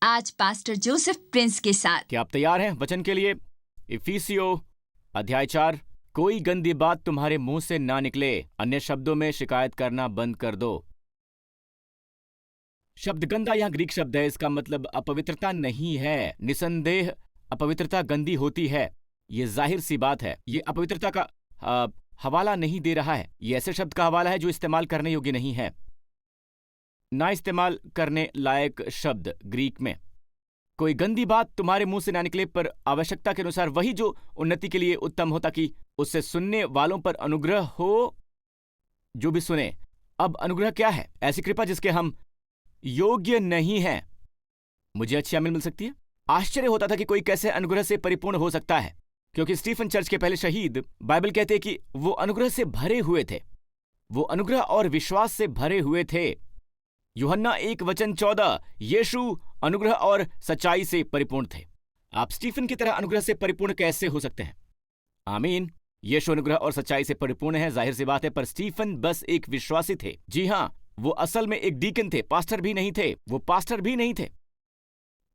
आज pastor Joseph Prince के साथ। क्या आप तैयार हैं वचन के लिए? इफिसियों अध्याय 4। कोई गंदी बात तुम्हारे मुंह से ना निकले, अन्य शब्दों में शिकायत करना बंद कर दो। शब्द गंदा यहाँ ग्रीक शब्द है, इसका मतलब अपवित्रता नहीं है। निसंदेह अपवित्रता गंदी होती है, ये जाहिर सी बात है। ये अपवित्रता का हवाला नहीं दे रहा है, ये ऐसे शब्द का हवाला है जो इस्तेमाल करने योग्य नहीं है, ना इस्तेमाल करने लायक शब्द ग्रीक में। कोई गंदी बात तुम्हारे मुंह से ना निकले, पर आवश्यकता के अनुसार वही जो उन्नति के लिए उत्तम हो, ताकि उससे सुनने वालों पर अनुग्रह हो जो भी सुने। अब अनुग्रह क्या है? ऐसी कृपा जिसके हम योग्य नहीं हैं। मुझे अच्छी आमीन मिल सकती है। आश्चर्य होता था कि कोई कैसे अनुग्रह से परिपूर्ण हो सकता है, क्योंकि स्टीफन चर्च के पहले शहीद बाइबल कहते हैं कि वो अनुग्रह से भरे हुए थे, वो अनुग्रह और विश्वास से भरे हुए थे। यूहन्ना 1:14, यीशु अनुग्रह और सच्चाई से परिपूर्ण थे। आप स्टीफन की तरह अनुग्रह से परिपूर्ण कैसे हो सकते हैं? आमीन। यीशु अनुग्रह और सच्चाई से परिपूर्ण है, जाहिर सी बात है, पर स्टीफन बस एक विश्वासी थे। जी हां, वो असल में एक डीकन थे, पास्टर भी नहीं थे। वो पास्टर भी नहीं थे,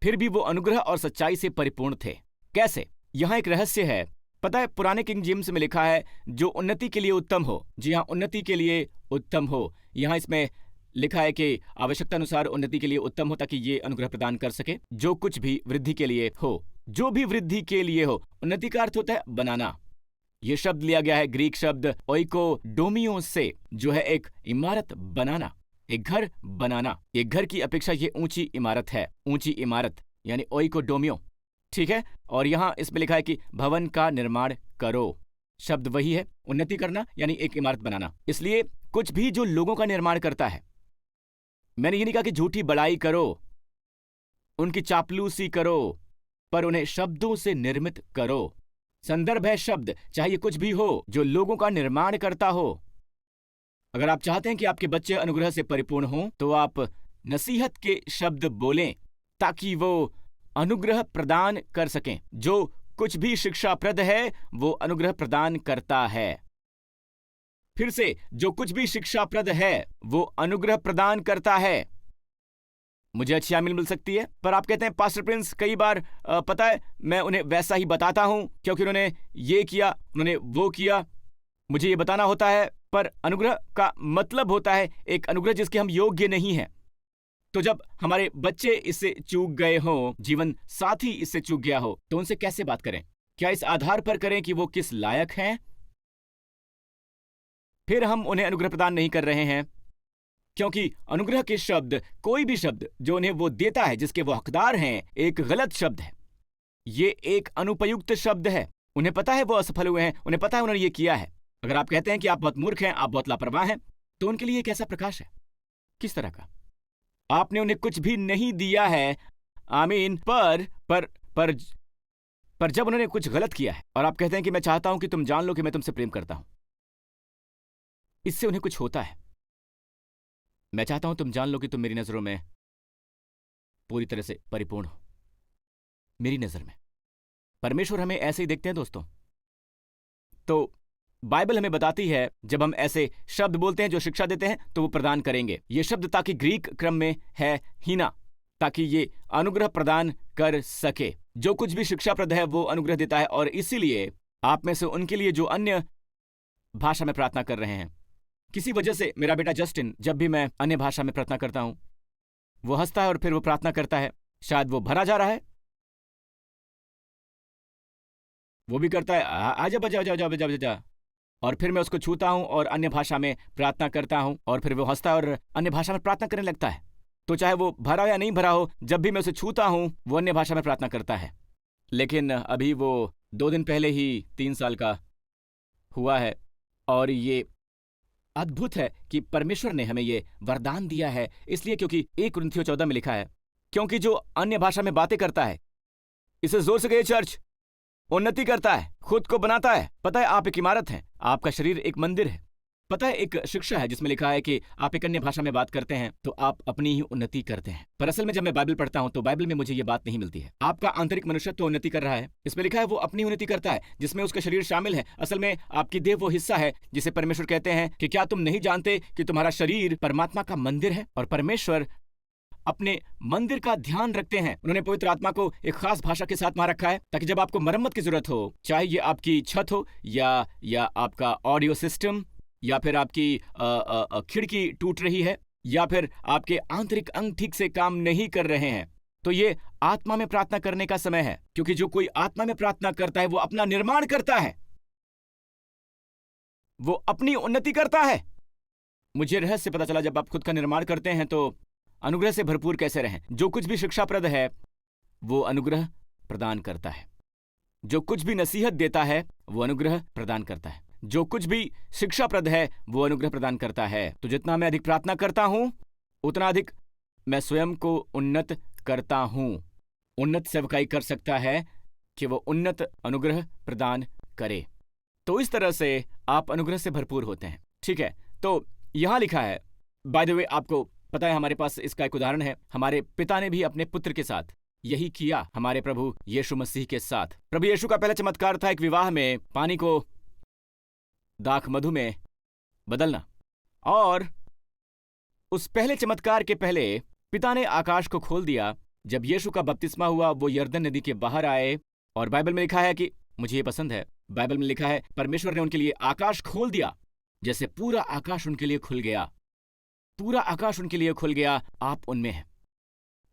फिर भी वो अनुग्रह और सच्चाई से परिपूर्ण थे। कैसे? यहां एक रहस्य है। पता है, पुराने किंग जेम्स में लिखा है जो उन्नति के लिए उत्तम हो। जी हां, उन्नति के लिए उत्तम हो। यहां इसमें लिखा है कि आवश्यकता अनुसार उन्नति के लिए उत्तम हो, ताकि ये अनुग्रह प्रदान कर सके जो कुछ भी वृद्धि के लिए हो, जो भी वृद्धि के लिए हो। उन्नति का अर्थ होता है बनाना। यह शब्द लिया गया है ग्रीक शब्द ओइकोडोमियो से, जो है एक इमारत बनाना, एक घर बनाना। एक घर की अपेक्षा ये ऊंची इमारत है, ऊंची इमारत यानी ओइकोडोमियो, ठीक है। और यहां इसमें लिखा है कि भवन का निर्माण करो। शब्द वही है, उन्नति करना यानी एक इमारत बनाना। इसलिए कुछ भी जो लोगों का निर्माण करता है, मैंने ये नहीं कहा कि झूठी बड़ाई करो, उनकी चापलूसी करो, पर उन्हें शब्दों से निर्मित करो। संदर्भ है शब्द, चाहे ये कुछ भी हो जो लोगों का निर्माण करता हो। अगर आप चाहते हैं कि आपके बच्चे अनुग्रह से परिपूर्ण हों, तो आप नसीहत के शब्द बोलें, ताकि वो अनुग्रह प्रदान कर सकें। जो कुछ भी शिक्षाप्रद है वो अनुग्रह प्रदान करता है। फिर से, जो कुछ भी शिक्षाप्रद है वो अनुग्रह प्रदान करता है। मुझे अच्छी आमीन मिल सकती है। पर आप कहते हैं पास्टर प्रिंस, कई बार पता है मैं उन्हें वैसा ही बताता हूं क्योंकि उन्होंने ये किया, उन्होंने वो किया, मुझे ये बताना होता है। पर अनुग्रह का मतलब होता है एक अनुग्रह जिसके हम योग्य नहीं हैं। तो जब हमारे बच्चे इससे चूक गए हों, जीवन साथी इससे चूक गया हो, तो उनसे कैसे बात करें? क्या इस आधार पर करें कि वो किस लायक हैं? फिर हम उन्हें अनुग्रह प्रदान नहीं कर रहे हैं, क्योंकि अनुग्रह के शब्द, कोई भी शब्द जो उन्हें वो देता है, जिसके वो हकदार हैं, एक गलत शब्द है। ये एक अनुपयुक्त शब्द है। उन्हें पता है वो असफल हुए हैं, उन्हें पता है उन्होंने ये किया है। अगर आप कहते हैं कि आप बहुत मूर्ख हैं, आप बहुत लापरवाह हैं, तो उनके लिए कैसा प्रकाश है? किस तरह का? आपने उन्हें कुछ भी नहीं दिया है। आमीन। पर जब उन्होंने कुछ गलत किया है और आप कहते हैं कि मैं चाहता हूं कि तुम जान लो कि मैं तुमसे प्रेम करता हूं, इससे उन्हें कुछ होता है। मैं चाहता हूं तुम जान लो कि तुम मेरी नजरों में पूरी तरह से परिपूर्ण हो। मेरी नजर में परमेश्वर हमें ऐसे ही देखते हैं दोस्तों। तो बाइबल हमें बताती है, जब हम ऐसे शब्द बोलते हैं जो शिक्षा देते हैं, तो वो प्रदान करेंगे। ये शब्द ताकि ग्रीक क्रम में है हीना, ताकि ये अनुग्रह प्रदान कर सके। जो कुछ भी शिक्षाप्रद है वो अनुग्रह देता है। और इसीलिए आप में से उनके लिए जो अन्य भाषा में प्रार्थना कर रहे हैं, किसी वजह से मेरा बेटा जस्टिन, जब भी मैं अन्य भाषा में प्रार्थना करता हूं, वो हंसता है और फिर वो प्रार्थना करता है। शायद वो भरा जा रहा है, वो भी करता है आजा बजा जा जा जा जा, और फिर मैं उसको छूता हूं और अन्य भाषा में प्रार्थना करता हूं, और फिर वो हंसता है और अन्य भाषा में प्रार्थना करने लगता है। तो चाहे वो भरा या नहीं भरा हो, जब भी मैं उसे छूता हूं वो अन्य भाषा में प्रार्थना करता है। लेकिन अभी वो 2 दिन पहले ही 3 साल का हुआ है, और ये अद्भुत है कि परमेश्वर ने हमें ये वरदान दिया है। इसलिए क्योंकि 1 कुरिन्थियों 14 में लिखा है, क्योंकि जो अन्य भाषा में बातें करता है, इसे जोर से कहिए चर्च, उन्नति करता है, खुद को बनाता है। पता है आप एक इमारत हैं, आपका शरीर एक मंदिर है। पता है एक शिक्षा है जिसमें लिखा है कि आप एक अन्य भाषा में बात करते हैं तो आप अपनी ही उन्नति करते हैं। पर असल में जब मैं बाइबल पढ़ता हूं तो बाइबल में मुझे ये बात नहीं मिलती है। आपका आंतरिक मनुष्य तो उन्नति कर रहा है, इसमें लिखा है वो अपनी उन्नति करता है, जिसमें उसका शरीर शामिल है। असल में आपकी देह वो हिस्सा है जिसे परमेश्वर कहते हैं कि क्या तुम नहीं जानते कि तुम्हारा शरीर परमात्मा का मंदिर है और परमेश्वर अपने मंदिर का ध्यान रखते हैं। उन्होंने पवित्र आत्मा को एक खास भाषा के साथ वहां रखा है ताकि जब आपको मरम्मत की जरूरत हो, चाहे ये आपकी छत हो या आपका ऑडियो सिस्टम, या फिर आपकी खिड़की टूट रही है, या फिर आपके आंतरिक अंग ठीक से काम नहीं कर रहे हैं, तो ये आत्मा में प्रार्थना करने का समय है। क्योंकि जो कोई आत्मा में प्रार्थना करता है वो अपना निर्माण करता है, वो अपनी उन्नति करता है। मुझे रहस्य पता चला, जब आप खुद का निर्माण करते हैं तो अनुग्रह से भरपूर कैसे रहें। जो कुछ भी शिक्षाप्रद है वो अनुग्रह प्रदान करता है, जो कुछ भी नसीहत देता है वो अनुग्रह प्रदान करता है, जो कुछ भी शिक्षाप्रद है वो अनुग्रह प्रदान करता है। तो जितना मैं अधिक प्रार्थना करता हूं उतना अधिक मैं स्वयं को उन्नत करता हूं। उन्नत सेवकाई कर सकता है कि वो उन्नत अनुग्रह प्रदान करे। तो इस तरह से आप अनुग्रह से भरपूर होते हैं। ठीक है, तो यहां लिखा है, बाय द वे आपको पता है हमारे पास इसका एक उदाहरण है। हमारे पिता ने भी अपने पुत्र के साथ यही किया, हमारे प्रभु यीशु मसीह के साथ। प्रभु यीशु का पहला चमत्कार था एक विवाह में पानी को दाख मधु में बदलना। और उस पहले चमत्कार के पहले पिता ने आकाश को खोल दिया। जब यीशु का बपतिस्मा हुआ वो यरदन नदी के बाहर आए, और बाइबल में लिखा है कि मुझे ये पसंद है, बाइबल में लिखा है परमेश्वर ने उनके लिए आकाश खोल दिया, जैसे पूरा आकाश उनके लिए खुल गया। पूरा आकाश उनके लिए खुल गया। आप उनमें हैं,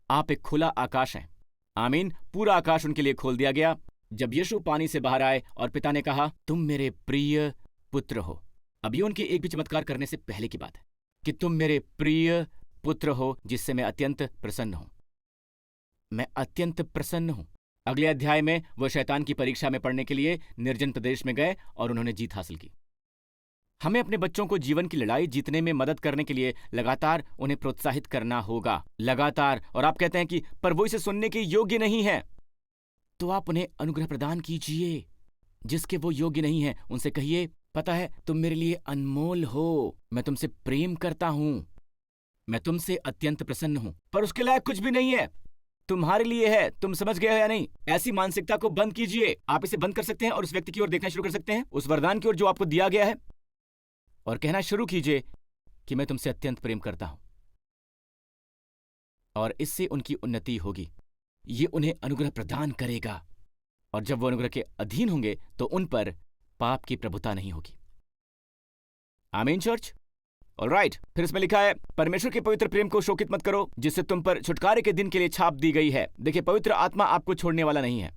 आप एक खुला आकाश हैं। आमीन। पूरा आकाश उनके लिए खोल दिया गया जब यीशु पानी से बाहर आए और पिता ने कहा तुम मेरे प्रिय पुत्र हो। अब ये उनके एक भी चमत्कार करने से पहले की बात है कि तुम मेरे प्रिय पुत्र हो जिससे मैं अत्यंत प्रसन्न हूं। मैं अत्यंत प्रसन्न हूं। अगले अध्याय में वो शैतान की परीक्षा में पढ़ने के लिए निर्जन प्रदेश में गए और उन्होंने जीत हासिल की। हमें अपने बच्चों को जीवन की लड़ाई जीतने में मदद करने के लिए लगातार उन्हें प्रोत्साहित करना होगा, लगातार। और आप कहते हैं कि पर वो इसे सुनने के योग्य नहीं है, तो आप उन्हें अनुग्रह प्रदान कीजिए। जिसके वो योग्य नहीं है उनसे कहिए, पता है तुम मेरे लिए अनमोल हो, मैं तुमसे प्रेम करता हूं, मैं तुमसे अत्यंत प्रसन्न हूं, पर उसके लायक कुछ भी नहीं है, तुम्हारे लिए है। तुम समझ गए हो या नहीं? ऐसी मानसिकता को बंद कीजिए। आप इसे बंद कर सकते हैं और उस व्यक्ति की ओर देखना शुरू कर सकते हैं, उस वरदान की ओर जो आपको दिया गया है, और कहना शुरू कीजिए कि मैं तुमसे अत्यंत प्रेम करता हूं। और इससे उनकी उन्नति होगी, ये उन्हें अनुग्रह प्रदान करेगा। और जब वो अनुग्रह के अधीन होंगे तो उन पर पाप की प्रभुता नहीं होगी। आमीन चर्च। ऑलराइट, फिर इसमें लिखा है परमेश्वर के पवित्र प्रेम को शोकित मत करो जिससे तुम पर छुटकारे के दिन के लिए छाप दी गई है। देखिए, पवित्र आत्मा आपको छोड़ने वाला नहीं है।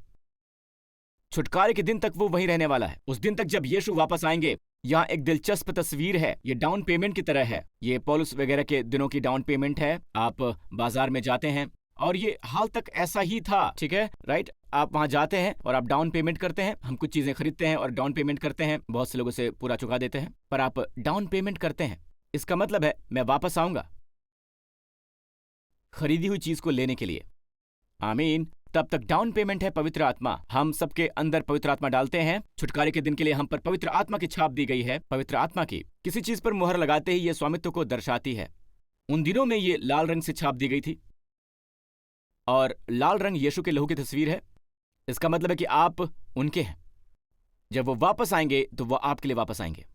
छुटकारे के दिन तक वो वहीं रहने वाला है, उस दिन तक जब यीशु वापस आएंगे। यहाँ एक दिलचस्प तस्वीर है, ये डाउन पेमेंट की तरह है। ये पौलुस वगैरह के दिनों की डाउन पेमेंट है। आप बाजार में जाते हैं और ये हाल तक ऐसा ही था, ठीक है, राइट। आप वहां जाते हैं और आप डाउन पेमेंट करते हैं। हम कुछ चीजें खरीदते हैं और डाउन पेमेंट करते हैं, बहुत से लोगों से पूरा चुका देते हैं, पर आप डाउन पेमेंट करते हैं। इसका मतलब है मैं वापस आऊंगा खरीदी हुई चीज को लेने के लिए। आमीन। तब तक डाउन पेमेंट है पवित्र आत्मा। हम सबके अंदर पवित्र आत्मा डालते हैं। छुटकारे के दिन के लिए हम पर पवित्र आत्मा की छाप दी गई है। पवित्र आत्मा की किसी चीज पर मुहर लगाते ही यह स्वामित्व को दर्शाती है। उन दिनों में ये लाल रंग से छाप दी गई थी, और लाल रंग यीशु के लहू की तस्वीर है। इसका मतलब है कि आप उनके हैं। जब वो वापस आएंगे तो वो आपके लिए वापस आएंगे,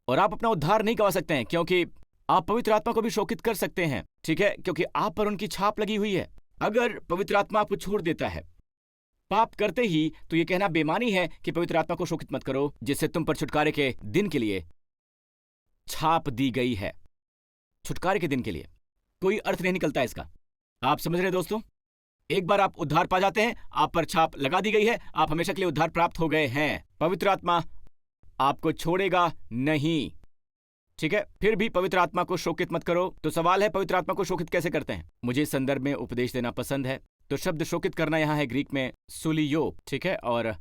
और आप अपना उद्धार नहीं गवा सकते हैं, क्योंकि आप पवित्र आत्मा को भी शोकित कर सकते हैं, ठीक है, क्योंकि आप पर उनकी छाप लगी हुई है। अगर पवित्र आत्मा आपको छोड़ देता है पाप करते ही, तो यह कहना बेमानी है कि पवित्र आत्मा को शोकित मत करो जिससे तुम पर छुटकारे के दिन के लिए छाप दी गई है। छुटकारे के दिन के लिए कोई अर्थ नहीं निकलता इसका। आप समझ रहे दोस्तों? एक बार आप उद्धार पा जाते हैं, आप पर छाप लगा दी गई है, आप हमेशा के लिए उद्धार प्राप्त हो गए हैं। पवित्र आत्मा आपको छोड़ेगा नहीं, ठीक है। फिर भी पवित्र आत्मा को शोकित मत करो। तो सवाल है, पवित्र आत्मा को शोकित कैसे करते हैं? मुझे इस संदर्भ में उपदेश देना पसंद है। तो शब्द शोकित करना यहां है ग्रीक में सुलियो, ठीक है। और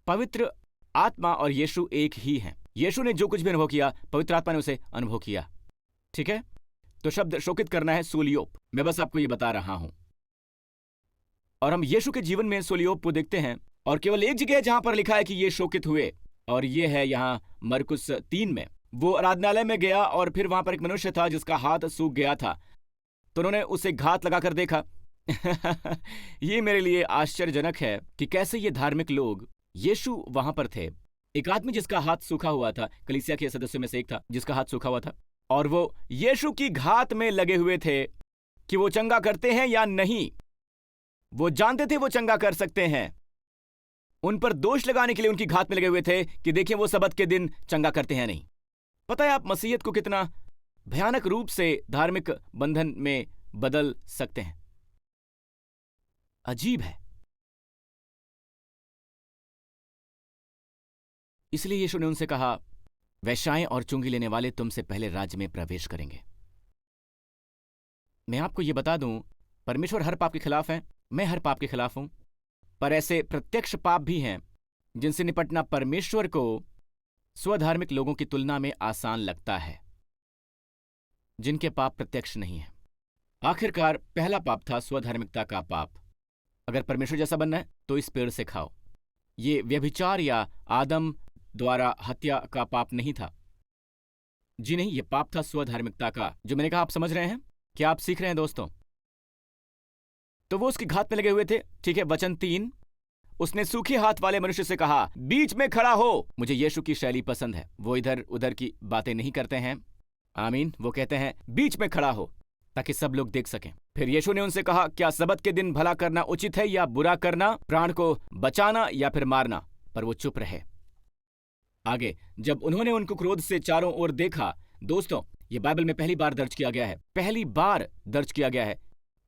पवित्र आत्मा और यीशु एक ही हैं। यीशु ने जो कुछ भी अनुभव किया, पवित्र आत्मा ने उसे अनुभव किया, ठीक है। तो शब्द शोकित करना है सोलियोप। मैं बस आपको ये बता रहा हूं। और हम यीशु के जीवन में सोलियोप को देखते हैं, और केवल एक जगह है जहां पर लिखा है कि ये शोकित हुए, और ये है यहां मरकुस 3 में। वो आराधनालय में गया और फिर वहां पर एक मनुष्य था जिसका हाथ सूख गया था, तो उन्होंने उसे घात लगाकर देखा। ये मेरे लिए आश्चर्यजनक है कि कैसे ये धार्मिक लोग, यीशु वहां पर थे, एक आदमी जिसका हाथ सूखा हुआ था, कलीसिया के सदस्यों में से एक था जिसका हाथ सूखा हुआ था, और वो यीशु की घात में लगे हुए थे कि वो चंगा करते हैं या नहीं। वो जानते थे वो चंगा कर सकते हैं। उन पर दोष लगाने के लिए उनकी घात में लगे हुए थे कि देखिए वो सबत के दिन चंगा करते हैं नहीं। पता है आप मसीहत को कितना भयानक रूप से धार्मिक बंधन में बदल सकते हैं। अजीब है। इसलिए यीशु ने उनसे कहा, वेश्याएं और चुंगी लेने वाले तुमसे पहले राज्य में प्रवेश करेंगे। मैं आपको यह बता दूं, परमेश्वर हर पाप के खिलाफ है, मैं हर पाप के खिलाफ हूं, पर ऐसे प्रत्यक्ष पाप भी हैं जिनसे निपटना परमेश्वर को स्वधार्मिक लोगों की तुलना में आसान लगता है, जिनके पाप प्रत्यक्ष नहीं है। आखिरकार पहला पाप था स्वधार्मिकता का पाप। अगर परमेश्वर जैसा बनना है तो इस पेड़ से खाओ। ये व्यभिचार या आदम द्वारा हत्या का पाप नहीं था। जी नहीं, यह पाप था स्वधार्मिकता का। जो मैंने कहा आप समझ रहे हैं? क्या आप सीख रहे हैं दोस्तों? तो वो उसकी घात में लगे हुए थे। ठीक है, वचन 3, उसने सूखे हाथ वाले मनुष्य से कहा, बीच में खड़ा हो। मुझे यीशु की शैली पसंद है। वो इधर उधर की बातें नहीं करते हैं। आमीन। वो कहते हैं बीच में खड़ा हो ताकि सब लोग देख सकें। फिर यीशु ने उनसे कहा, क्या सबत के दिन भला करना उचित है या बुरा करना, प्राण को बचाना या फिर मारना? पर वो चुप रहे। आगे, जब उन्होंने उनको क्रोध से चारों ओर देखा। दोस्तों, ये बाइबल में पहली बार दर्ज किया गया है, पहली बार दर्ज किया गया है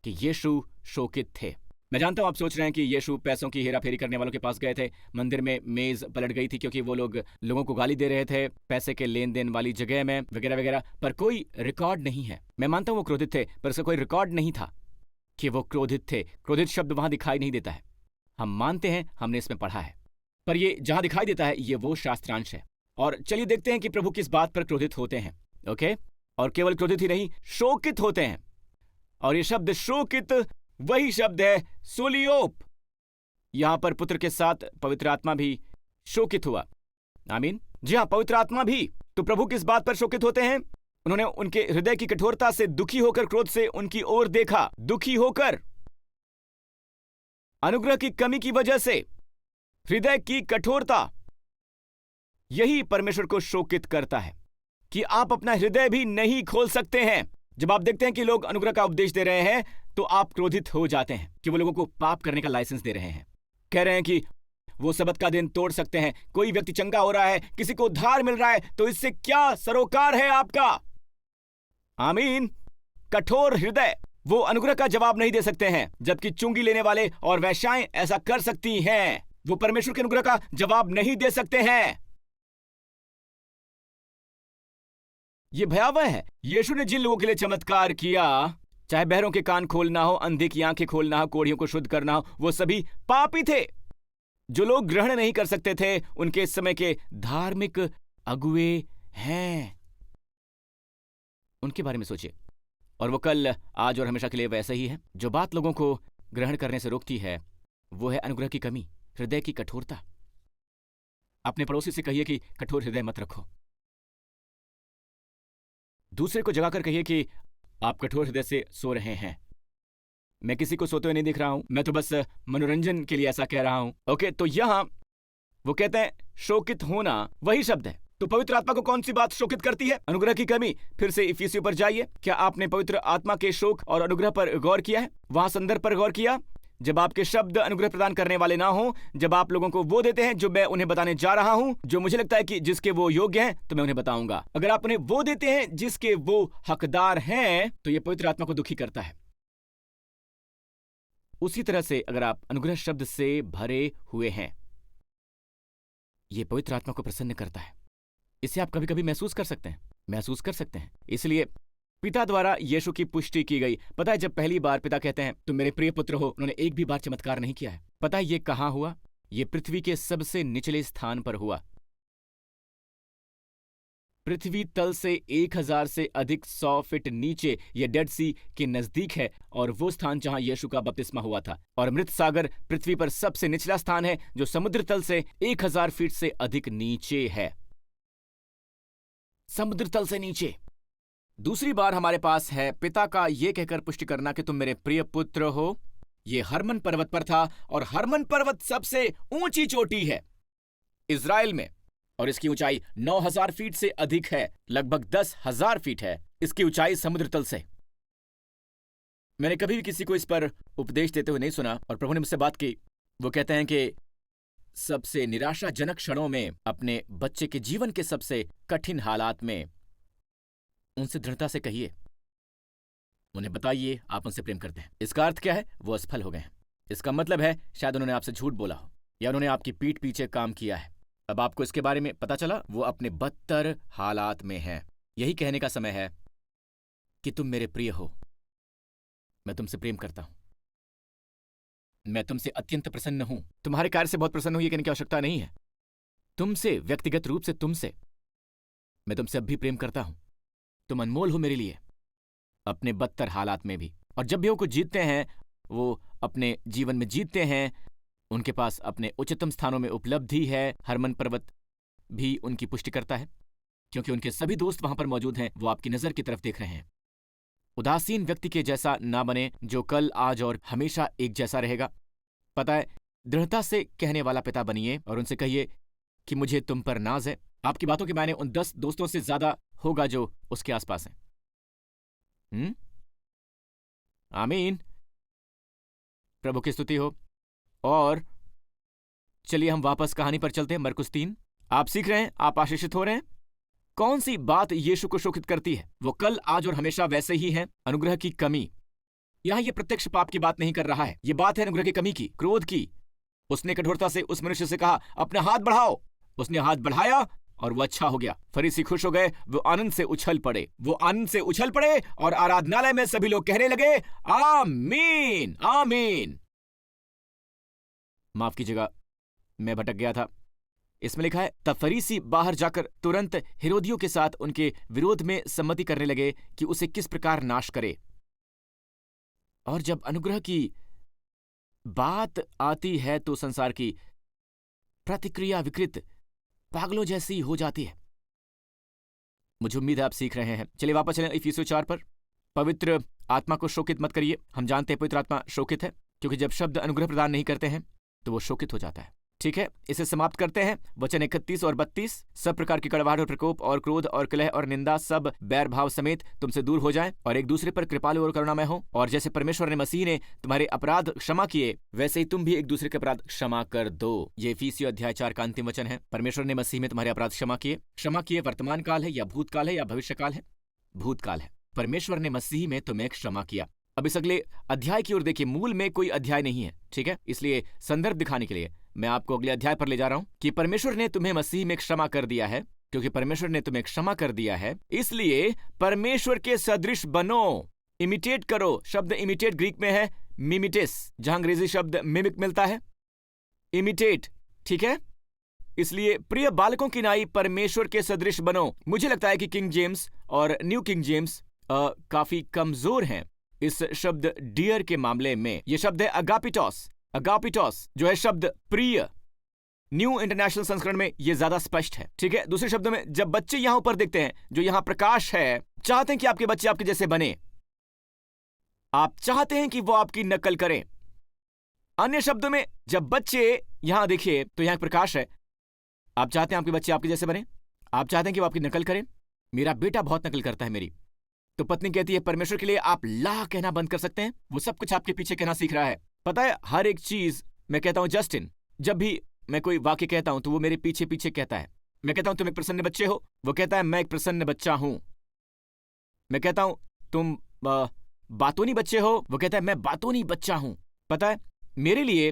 कि यीशु शोकित थे। मैं जानता हूं आप सोच रहे हैं कि यीशु पैसों की हेराफेरी करने वालों के पास गए थे। मंदिर में मेज पलट गई थी क्योंकि वो लोगों को गाली दे रहे थे पैसे के लेन देन वाली जगह में, वगैरह वगैरह। पर कोई रिकॉर्ड नहीं है। मैं मानता हूं वो क्रोधित थे, पर इसका कोई रिकॉर्ड नहीं था कि वो क्रोधित थे। क्रोधित शब्द वहां दिखाई नहीं देता है। हम मानते हैं, हमने इसमें पढ़ा है, पर ये जहां दिखाई देता है ये वो शास्त्रांश है। और चलिए देखते हैं कि प्रभु किस बात पर क्रोधित होते हैं। ओके, और केवल क्रोधित ही नहीं, शोकित होते हैं। और ये शब्द शोकित वही शब्द है सोलियोप। यहां पर पुत्र के साथ पवित्र आत्मा भी शोकित हुआ। आमीन। जी हां, पवित्र आत्मा भी। तो प्रभु किस बात पर शोकित होते हैं? उन्होंने उनके हृदय की कठोरता से दुखी होकर क्रोध से उनकी ओर देखा। दुखी होकर, अनुग्रह की कमी की वजह से हृदय की कठोरता, यही परमेश्वर को शोकित करता है कि आप अपना हृदय भी नहीं खोल सकते हैं। जब आप देखते हैं कि लोग अनुग्रह का उपदेश दे रहे हैं तो आप क्रोधित हो जाते हैं कि वो लोगों को पाप करने का लाइसेंस दे रहे हैं। कह रहे हैं कि वो सबत का दिन तोड़ सकते हैं। कोई व्यक्ति चंगा हो रहा है, किसी को उद्धार मिल रहा है, तो इससे क्या सरोकार है आपका? आमीन। कठोर हृदय, वो अनुग्रह का जवाब नहीं दे सकते हैं, जबकि चुंगी लेने वाले और वेश्याएं ऐसा कर सकती हैं। वो परमेश्वर के अनुग्रह का जवाब नहीं दे सकते हैं। ये भयावह है। यीशु ने जिन लोगों के लिए चमत्कार किया, चाहे बहरों के कान खोलना हो, अंधे की आंखें खोलना हो, कोढ़ियों को शुद्ध करना हो, वो सभी पापी थे। जो लोग ग्रहण नहीं कर सकते थे, उनके समय के धार्मिक अगुए हैं। उनके बारे में सोचिए। और वो कल, आज और हमेशा के लिए वैसा ही है। जो बात लोगों को ग्रहण करने से रोकती है वो है अनुग्रह की कमी, हृदय की कठोरता। अपने पड़ोसी से कहिए कि कठोर हृदय मत रखो। दूसरे को जगाकर कहिए कि आप कठोर हृदय से सो रहे हैं। मैं किसी को सोते हुए नहीं दिख रहा हूं, मैं तो बस मनोरंजन के लिए ऐसा कह रहा हूं। ओके, तो यहां वो कहते हैं शोकित होना, वही शब्द है। तो पवित्र आत्मा को कौन सी बात शोकित करती है? अनुग्रह की कमी। फिर से इफिसियों पर जाइए। क्या आपने पवित्र आत्मा के शोक और अनुग्रह पर गौर किया है? वहां संदर्भ पर गौर किया। जब आपके शब्द अनुग्रह प्रदान करने वाले ना हो, जब आप लोगों को वो देते हैं जो मैं उन्हें बताने जा रहा हूं, जो मुझे लगता है कि जिसके वो योग्य हैं, तो मैं उन्हें बताऊंगा। अगर आप उन्हें वो देते हैं जिसके वो हकदार हैं, तो यह पवित्र आत्मा को दुखी करता है। उसी तरह से अगर आप अनुग्रह शब्द से भरे हुए हैं, यह पवित्र आत्मा को प्रसन्न करता है। इसे आप कभी कभी महसूस कर सकते हैं। इसलिए पिता द्वारा यीशु की पुष्टि की गई। पता है, जब पहली बार पिता कहते हैं तुम मेरे प्रिय पुत्र हो, उन्होंने एक भी बार चमत्कार नहीं किया है। पता है ये कहां हुआ? ये पृथ्वी के सबसे निचले स्थान पर हुआ। पृथ्वी तल से 1000 से अधिक 100 फीट नीचे, यह डेड सी के नजदीक है, और वो स्थान जहां यीशु का बपतिस्मा हुआ था। और मृत सागर पृथ्वी पर सबसे निचला स्थान है, जो समुद्र तल से 1000 फीट से अधिक नीचे है। समुद्र तल से नीचे। दूसरी बार हमारे पास है पिता का यह कहकर पुष्टि करना कि तुम मेरे प्रिय पुत्र हो। यह हरमन पर्वत पर था, और हरमन पर्वत सबसे ऊंची चोटी है इजराइल में, और इसकी ऊंचाई 9000 फीट से अधिक है। लगभग 10,000 फीट है इसकी ऊंचाई समुद्र तल से। मैंने कभी भी किसी को इस पर उपदेश देते हुए नहीं सुना, और प्रभु ने मुझसे बात की। वो कहते हैं कि सबसे निराशाजनक क्षणों में, अपने बच्चे के जीवन के सबसे कठिन हालात में उनसे दृढ़ता से कहिए, उन्हें बताइए आप उनसे प्रेम करते हैं। इसका अर्थ क्या है? वो असफल हो गए हैं। इसका मतलब है शायद उन्होंने आपसे झूठ बोला हो, या उन्होंने आपकी पीठ पीछे काम किया है। अब आपको इसके बारे में पता चला, वो अपने बदतर हालात में हैं। यही कहने का समय है कि तुम मेरे प्रिय हो, मैं तुमसे प्रेम करता हूं, मैं तुमसे अत्यंत प्रसन्न हूं। तुम्हारे कार्य से बहुत प्रसन्न हूं ये कहने की आवश्यकता नहीं है। तुमसे, व्यक्तिगत रूप से तुमसे, मैं तुमसे अब भी प्रेम करता हूं। तुम अनमोल हो मेरे लिए, अपने बदतर हालात में भी। और जब भी वो कुछ जीतते हैं, वो अपने जीवन में जीतते हैं, उनके पास अपने उच्चतम स्थानों में उपलब्धि है। हरमन पर्वत भी उनकी पुष्टि करता है, क्योंकि उनके सभी दोस्त वहां पर मौजूद हैं। वो आपकी नजर की तरफ देख रहे हैं। उदासीन व्यक्ति के जैसा ना बने, जो कल, आज और हमेशा एक जैसा रहेगा। पता है, दृढ़ता से कहने वाला पिता बनिए और उनसे कहिए कि मुझे तुम पर नाज है। आपकी बातों के मायने उन 10 दोस्तों से ज्यादा होगा जो उसके आसपास हैं। आमीन। प्रभु की स्तुति हो। और चलिए हम वापस कहानी पर चलते हैं। मरकुस 3। आप सीख रहे हैं, आप आशीषित हो रहे हैं। कौन सी बात यीशु को शोकित करती है? वो कल, आज और हमेशा वैसे ही है। अनुग्रह की कमी। यहां ये प्रत्यक्ष पाप की बात नहीं कर रहा है, ये बात है अनुग्रह की कमी की, क्रोध की। उसने कठोरता से उस मनुष्य से कहा, अपना हाथ बढ़ाओ। उसने हाथ बढ़ाया और वो अच्छा हो गया। फरीसी खुश हो गए, वो आनंद से उछल पड़े और आराधनालय में सभी लोग कहने लगे, आमीन, आमीन। माफ कीजिएगा, मैं भटक गया था। इसमें लिखा है, तब फरीसी बाहर जाकर तुरंत हेरोदियों के साथ उनके विरोध में सम्मति करने लगे कि उसे किस प्रकार नाश करे। और जब अनुग्रह की बात आती है तो संसार की प्रतिक्रिया विकृत पागलों जैसी हो जाती है। मुझे उम्मीद है आप सीख रहे हैं। चलिए वापस चलें इफिसियों 4 पर। पवित्र आत्मा को शोकित मत करिए। हम जानते हैं पवित्र आत्मा शोकित है, क्योंकि जब शब्द अनुग्रह प्रदान नहीं करते हैं तो वो शोकित हो जाता है। ठीक है, इसे समाप्त करते हैं। वचन 31 और 32। सब प्रकार की कड़वाहट और प्रकोप और क्रोध और कलह और निंदा सब बैर भाव समेत तुमसे दूर हो जाएं, और एक दूसरे पर कृपालु और करुणामय हो। और जैसे परमेश्वर ने मसीह ने तुम्हारे अपराध क्षमा किए, वैसे ही तुम भी एक दूसरे के अपराध क्षमा कर दो। ये इफिसियों अध्याय 4 का अंतिम वचन है। परमेश्वर ने मसीह में तुम्हारे अपराध क्षमा किए। वर्तमान काल है या भूतकाल है या भविष्य काल है? भूतकाल है। परमेश्वर ने मसीह में तुम्हें क्षमा किया। अब इस अगले अध्याय की ओर देखिए। मूल में कोई अध्याय नहीं है, ठीक है, इसलिए संदर्भ दिखाने के लिए मैं आपको अगले अध्याय पर ले जा रहा हूं कि परमेश्वर ने तुम्हें मसीह में क्षमा कर दिया है। क्योंकि परमेश्वर ने तुम्हें क्षमा कर दिया है, इसलिए परमेश्वर के सदृश बनो, इमिटेट करो। शब्द इमिटेट ग्रीक में है मिमिटिस, जहां अंग्रेजी शब्द मिमिक मिलता है, इमिटेट। ठीक है, इसलिए प्रिय बालकों की नाई परमेश्वर के सदृश बनो। मुझे लगता है कि किंग जेम्स और न्यू किंग जेम्स काफी कमजोर हैं इस शब्द डियर के मामले में। यह शब्द है अगापिटोस, जो है शब्द प्रिय। न्यू इंटरनेशनल संस्करण में यह ज्यादा स्पष्ट है। ठीक है, दूसरे शब्दों में, जब बच्चे यहां ऊपर देखते हैं, जो यहां प्रकाश है, चाहते हैं कि आपके बच्चे आपके जैसे बने, आप चाहते हैं कि वो आपकी नकल करें। अन्य शब्दों में, जब बच्चे यहां देखिए तो यहां प्रकाश है, आप चाहते हैं आपके बच्चे आपके जैसे बने, आप चाहते हैं कि वो आपकी नकल करें। मेरा बेटा बहुत नकल करता है मेरी। तो पत्नी कहती है, परमेश्वर के लिए आप ला कहना बंद कर सकते हैं? वो सब कुछ आपके पीछे कहना सीख रहा है। पता है, हर एक चीज मैं कहता हूं जस्टिन, जब भी मैं कोई वाक्य कहता हूं तो वो मेरे पीछे पीछे कहता है। मैं कहता हूं तुम एक प्रसन्न बच्चे हो, वो कहता है मैं एक प्रसन्न बच्चा हूं। मैं कहता हूं तुम बातोनी बच्चे हो, वो कहता है मैं बातोनी बच्चा हूं। पता है, मेरे लिए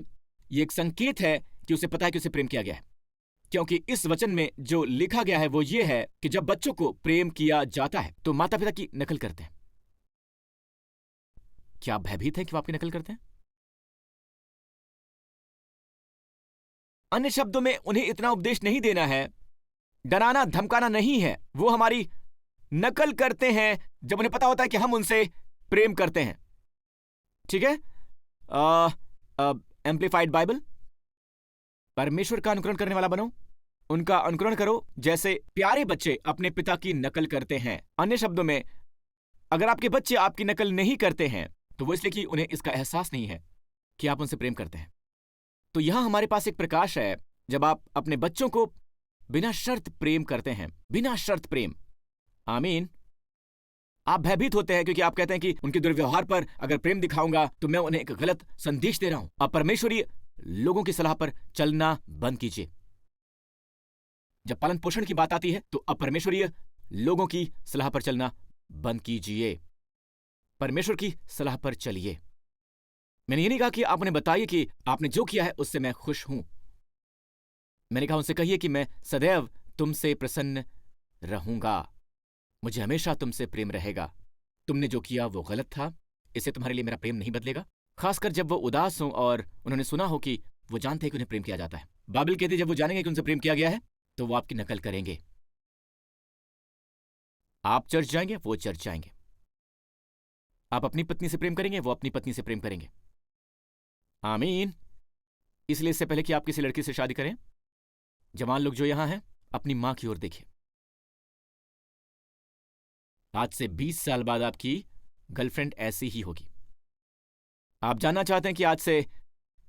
ये एक संकेत है कि उसे पता है कि उसे प्रेम किया गया है, क्योंकि इस वचन में जो लिखा गया है वो ये है कि जब बच्चों को प्रेम किया जाता है तो माता पिता की नकल करते हैं। क्या आप भयभीत हैं कि वो आपकी नकल करते हैं? अन्य शब्दों में, उन्हें इतना उपदेश नहीं देना है, डराना धमकाना नहीं है। वो हमारी नकल करते हैं जब उन्हें पता होता है कि हम उनसे प्रेम करते हैं। ठीक है, एम्प्लीफाइड बाइबल। परमेश्वर का अनुकरण करने वाला बनो, उनका अनुकरण करो जैसे प्यारे बच्चे अपने पिता की नकल करते हैं। अन्य शब्दों में, अगर आपके बच्चे आपकी नकल नहीं करते हैं तो वो इसलिए कि उन्हें इसका एहसास नहीं है कि आप उनसे प्रेम करते हैं। तो यहां हमारे पास एक प्रकाश है। जब आप अपने बच्चों को बिना शर्त प्रेम करते हैं, बिना शर्त प्रेम, आमीन, आप भयभीत होते हैं क्योंकि आप कहते हैं कि उनके दुर्व्यवहार पर अगर प्रेम दिखाऊंगा तो मैं उन्हें एक गलत संदेश दे रहा हूं। अब परमेश्वरीय लोगों की सलाह पर चलना बंद कीजिए। जब पालन पोषण की बात आती है तो अपरमेश्वरीय लोगों की सलाह पर चलना बंद कीजिए, परमेश्वर की सलाह पर चलिए। मैंने ये नहीं कहा कि आप उन्हें बताइए कि आपने जो किया है उससे मैं खुश हूं। मैंने कहा उनसे कहिए कि मैं सदैव तुमसे प्रसन्न रहूंगा, मुझे हमेशा तुमसे प्रेम रहेगा। तुमने जो किया वो गलत था, इससे तुम्हारे लिए मेरा प्रेम नहीं बदलेगा। खासकर जब वो उदास हो और उन्होंने सुना हो कि वो जानते हैं कि उन्हें प्रेम किया जाता है। बाइबल कहती है जब वो जानेंगे कि उनसे प्रेम किया गया है तो वो आपकी नकल करेंगे। आप चर्च जाएंगे, वो चर्च जाएंगे। आप अपनी पत्नी से प्रेम करेंगे, वो अपनी पत्नी से प्रेम करेंगे। आमीन। इसलिए इससे पहले कि आप किसी लड़की से शादी करें, जवान लोग जो यहां हैं, अपनी मां की ओर देखिए। आज से 20 साल बाद आपकी गर्लफ्रेंड ऐसी ही होगी। आप जानना चाहते हैं कि आज से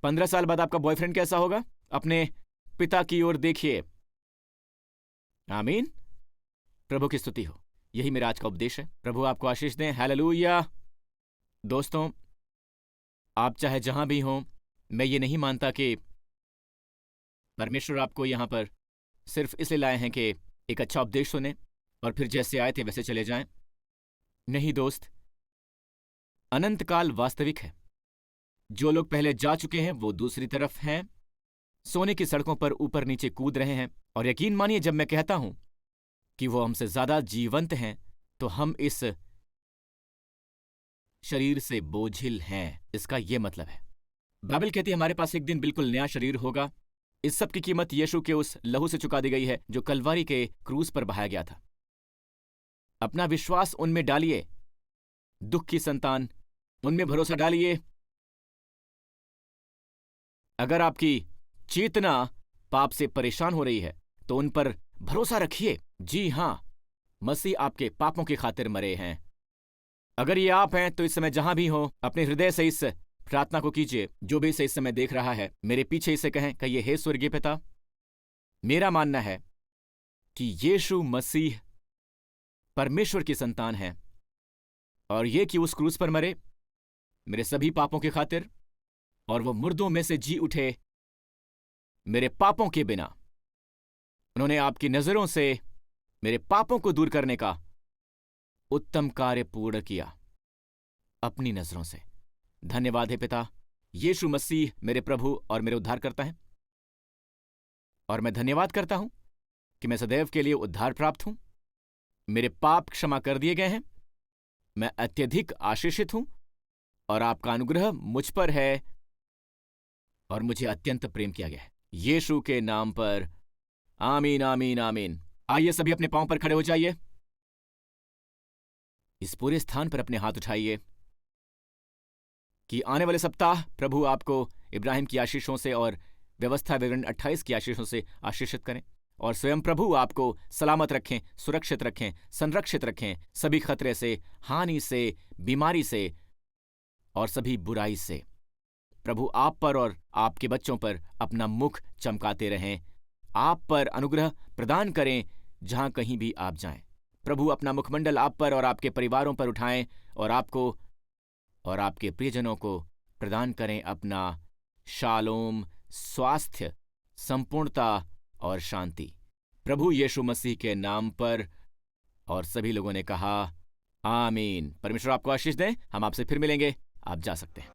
15 साल बाद आपका बॉयफ्रेंड कैसा होगा? अपने पिता की ओर देखिए। आमीन। प्रभु की स्तुति हो। यही मेरा आज का उपदेश है। प्रभु आपको आशीष दें। हालेलुया। दोस्तों, आप चाहे जहां भी हों, मैं ये नहीं मानता कि परमेश्वर आपको यहां पर सिर्फ इसलिए लाए हैं कि एक अच्छा उपदेश सुने और फिर जैसे आए थे वैसे चले जाएं। नहीं दोस्त, अनंत काल वास्तविक है। जो लोग पहले जा चुके हैं वो दूसरी तरफ हैं, सोने की सड़कों पर ऊपर नीचे कूद रहे हैं। और यकीन मानिए जब मैं कहता हूं कि वो हमसे ज्यादा जीवंत हैं तो हम इस शरीर से बोझिल हैं, इसका यह मतलब है। बाइबल कहती है हमारे पास एक दिन बिल्कुल नया शरीर होगा। इस सब की कीमत यीशु के उस लहू से चुका दी गई है जो कलवारी के क्रूस पर बहाया गया था। अपना विश्वास उनमें डालिए, दुख की संतान, उनमें भरोसा डालिए। अगर आपकी चेतना पाप से परेशान हो रही है तो उन पर भरोसा रखिए। जी हां, मसीह आपके पापों की खातिर मरे हैं। अगर ये आप हैं तो इस समय जहां भी हो अपने हृदय से इस प्रार्थना को कीजिए। जो भी इसे इस समय देख रहा है मेरे पीछे इसे कहिए, हे स्वर्गीय पिता, मेरा मानना है कि यीशु मसीह परमेश्वर की संतान है और ये कि उस क्रूस पर मरे मेरे सभी पापों की खातिर और वो मुर्दों में से जी उठे मेरे पापों के बिना। उन्होंने आपकी नजरों से मेरे पापों को दूर करने का उत्तम कार्य पूर्ण किया अपनी नजरों से। धन्यवाद है पिता। यीशु मसीह मेरे प्रभु और मेरे उद्धारकर्ता हैं और मैं धन्यवाद करता हूं कि मैं सदैव के लिए उद्धार प्राप्त हूं। मेरे पाप क्षमा कर दिए गए हैं। मैं अत्यधिक आशीषित हूं और आपका अनुग्रह मुझ पर है और मुझे अत्यंत प्रेम किया गया है। यीशु के नाम पर आमीन, आमीन, आमीन। आइए सभी अपने पांव पर खड़े हो जाइए। इस पूरे स्थान पर अपने हाथ उठाइए कि आने वाले सप्ताह प्रभु आपको इब्राहिम की आशीषों से और व्यवस्था विवरण 28 की आशीषों से आशीषित करें और स्वयं प्रभु आपको सलामत रखें, सुरक्षित रखें, संरक्षित रखें सभी खतरे से, हानि से, बीमारी से और सभी बुराई से। प्रभु आप पर और आपके बच्चों पर अपना मुख चमकाते रहें, आप पर अनुग्रह प्रदान करें जहां कहीं भी आप जाएं। प्रभु अपना मुखमंडल आप पर और आपके परिवारों पर उठाएं और आपको और आपके प्रियजनों को प्रदान करें अपना शालोम, स्वास्थ्य, संपूर्णता और शांति। प्रभु यीशु मसीह के नाम पर। और सभी लोगों ने कहा आमीन। परमेश्वर आपको आशीष दें। हम आपसे फिर मिलेंगे। आप जा सकते हैं।